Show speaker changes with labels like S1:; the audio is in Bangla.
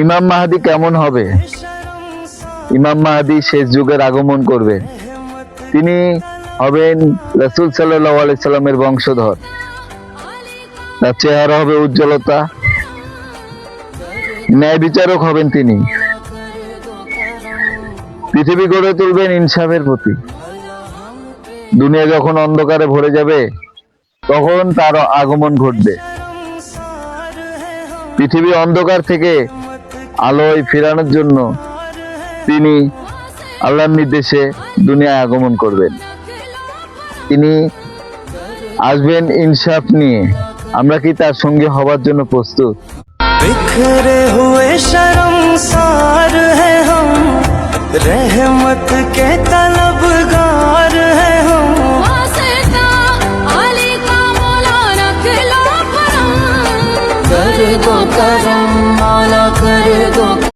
S1: ইমাম মাহদী কেমন হবে? ইমাম মাহদী শেষ যুগের আগমন করবে। তিনি হবেন রাসূল সাল্লাল্লাহু আলাইহি সাল্লামের বংশধর। তার চেহারা হবে উজ্জ্বলতা, ন্যায় বিচারক হবেন তিনি। পৃথিবী গড়ে তুলবেন ইনসাফের প্রতি। দুনিয়া যখন অন্ধকারে ভরে যাবে তখন তার আগমন ঘটবে। পৃথিবী অন্ধকার থেকে আলোয় ফেরানোর জন্য তিনি আল্লাহর নির্দেশে দুনিয়ায় আগমন করবেন। তিনি আসবেন ইনসাফ নিয়ে। আমরা কি তার সঙ্গে হবার জন্য প্রস্তুত?
S2: बिखरे हुए